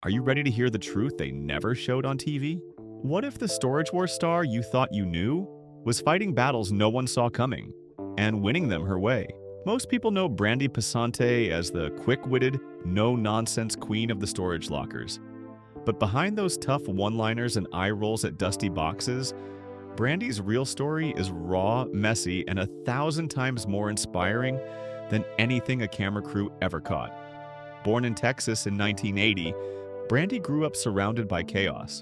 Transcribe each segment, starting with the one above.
Are you ready to hear the truth they never showed on TV? What if the Storage Wars star you thought you knew was fighting battles no one saw coming and winning them her way? Most people know Brandi Pasante as the quick-witted, no-nonsense queen of the storage lockers. But behind those tough one-liners and eye rolls at dusty boxes, Brandi's real story is raw, messy, and 1,000 times more inspiring than anything a camera crew ever caught. Born in Texas in 1980, Brandi grew up surrounded by chaos.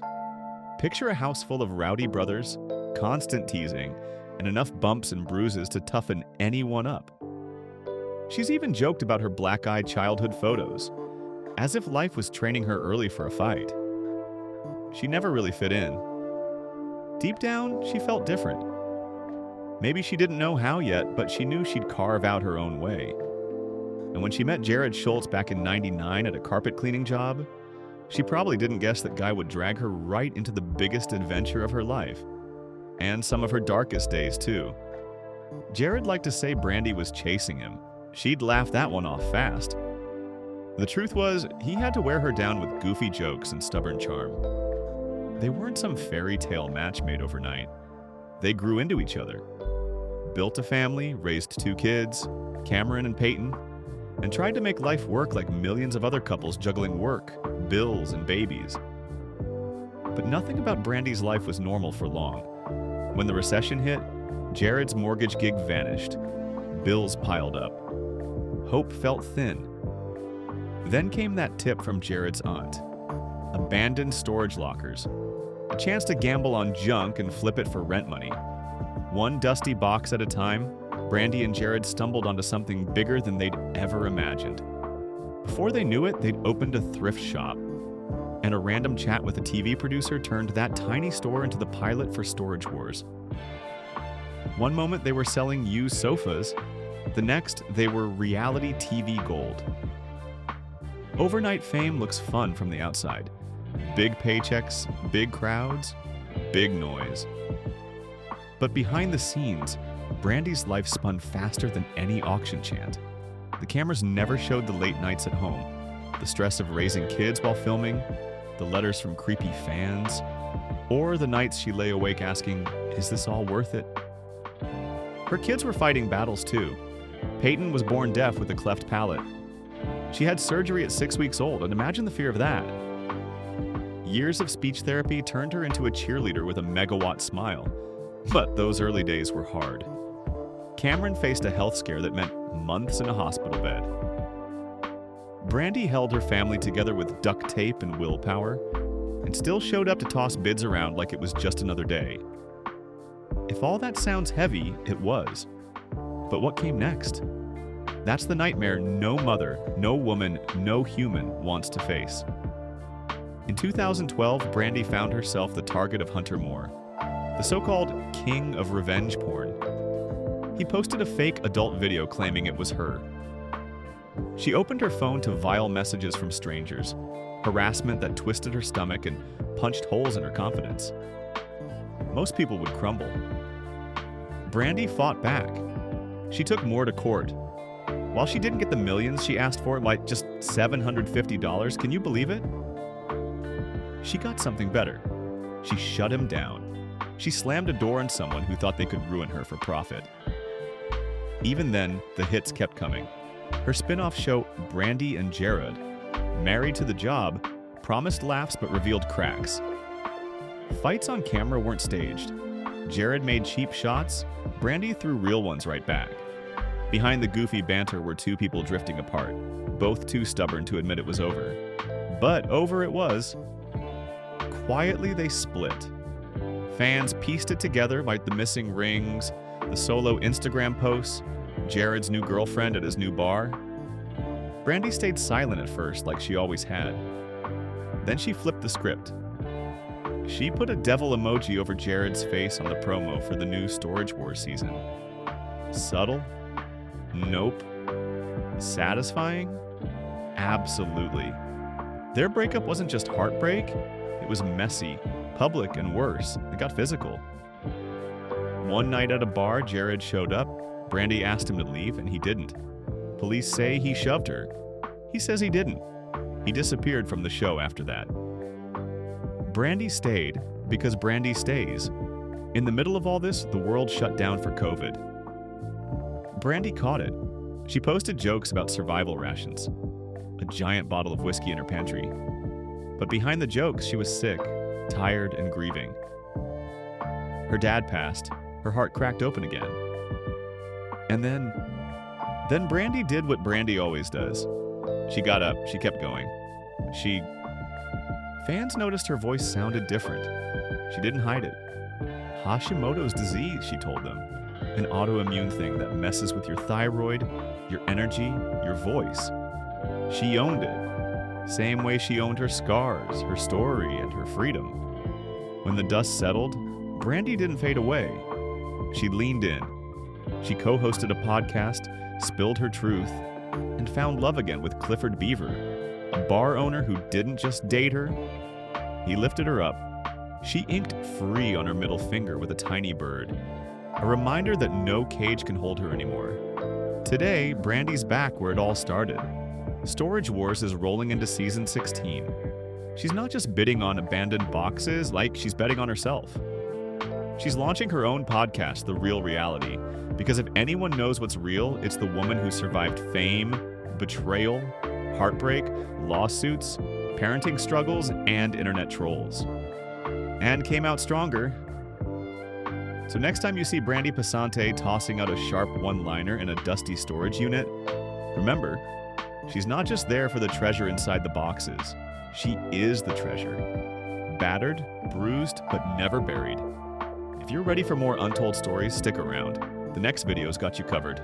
Picture a house full of rowdy brothers, constant teasing, and enough bumps and bruises to toughen anyone up. She's even joked about her black-eyed childhood photos, as if life was training her early for a fight. She never really fit in. Deep down, she felt different. Maybe she didn't know how yet, but she knew she'd carve out her own way. And when she met Jarrod Schulz back in '99 at a carpet cleaning job, she probably didn't guess that guy would drag her right into the biggest adventure of her life. And some of her darkest days, too. Jarrod liked to say Brandi was chasing him. She'd laugh that one off fast. The truth was, he had to wear her down with goofy jokes and stubborn charm. They weren't some fairy tale match made overnight. They grew into each other. Built a family, raised 2 kids, Cameron and Peyton, and tried to make life work like millions of other couples juggling work, bills, and babies. But nothing about Brandi's life was normal for long. When the recession hit, Jarrod's mortgage gig vanished. Bills piled up. Hope felt thin. Then came that tip from Jarrod's aunt. Abandoned storage lockers. A chance to gamble on junk and flip it for rent money. One dusty box at a time, Brandi and Jarrod stumbled onto something bigger than they'd ever imagined. Before they knew it, they'd opened a thrift shop. And a random chat with a TV producer turned that tiny store into the pilot for Storage Wars. One moment they were selling used sofas, the next they were reality TV gold. Overnight fame looks fun from the outside. Big paychecks, big crowds, big noise. But behind the scenes, Brandi's life spun faster than any auction chant. The cameras never showed the late nights at home, the stress of raising kids while filming, the letters from creepy fans, or the nights she lay awake asking, "Is this all worth it?" Her kids were fighting battles too. Peyton was born deaf with a cleft palate. She had surgery at 6 weeks old, and imagine the fear of that. Years of speech therapy turned her into a cheerleader with a megawatt smile. But those early days were hard. Cameron faced a health scare that meant months in a hospital bed. Brandi held her family together with duct tape and willpower, and still showed up to toss bids around like it was just another day. If all that sounds heavy, it was. But what came next? That's the nightmare no mother, no woman, no human wants to face. In 2012, Brandi found herself the target of Hunter Moore, the so-called king of revenge porn. He posted a fake adult video claiming it was her. She opened her phone to vile messages from strangers, harassment that twisted her stomach and punched holes in her confidence. Most people would crumble. Brandi fought back. She took Moore to court. While she didn't get the millions she asked for, like just $750, can you believe it? She got something better. She shut him down. She slammed a door on someone who thought they could ruin her for profit. Even then, the hits kept coming. Her spin-off show, Brandi and Jarrod, married to the job, promised laughs but revealed cracks. Fights on camera weren't staged. Jarrod made cheap shots, Brandi threw real ones right back. Behind the goofy banter were 2 people drifting apart, both too stubborn to admit it was over. But over it was. Quietly, they split. Fans pieced it together like the missing rings, the solo Instagram posts, Jarrod's new girlfriend at his new bar. Brandi stayed silent at first, like she always had. Then she flipped the script. She put a devil emoji over Jarrod's face on the promo for the new Storage Wars season. Subtle? Nope. Satisfying? Absolutely. Their breakup wasn't just heartbreak, it was messy, public, and worse. It got physical. One night at a bar, Jarrod showed up. Brandi asked him to leave, and he didn't. Police say he shoved her. He says he didn't. He disappeared from the show after that. Brandi stayed because Brandi stays. In the middle of all this, the world shut down for COVID. Brandi caught it. She posted jokes about survival rations, a giant bottle of whiskey in her pantry. But behind the jokes, she was sick, tired, and grieving. Her dad passed. Her heart cracked open again. And then Brandi did what Brandi always does. She got up, she kept going. Fans noticed her voice sounded different. She didn't hide it. Hashimoto's disease, she told them. An autoimmune thing that messes with your thyroid, your energy, your voice. She owned it. Same way she owned her scars, her story, and her freedom. When the dust settled, Brandi didn't fade away. She leaned in. She co-hosted a podcast, spilled her truth, and found love again with Clifford Beaver, a bar owner who didn't just date her. He lifted her up. She inked free on her middle finger with a tiny bird, a reminder that no cage can hold her anymore. Today, Brandi's back where it all started. Storage Wars is rolling into season 16. She's not just bidding on abandoned boxes, like she's betting on herself. She's launching her own podcast, The Real Reality, because if anyone knows what's real, it's the woman who survived fame, betrayal, heartbreak, lawsuits, parenting struggles, and internet trolls. And came out stronger. So next time you see Brandi Pasante tossing out a sharp one-liner in a dusty storage unit, remember, she's not just there for the treasure inside the boxes. She is the treasure. Battered, bruised, but never buried. If you're ready for more untold stories, stick around. The next video's got you covered.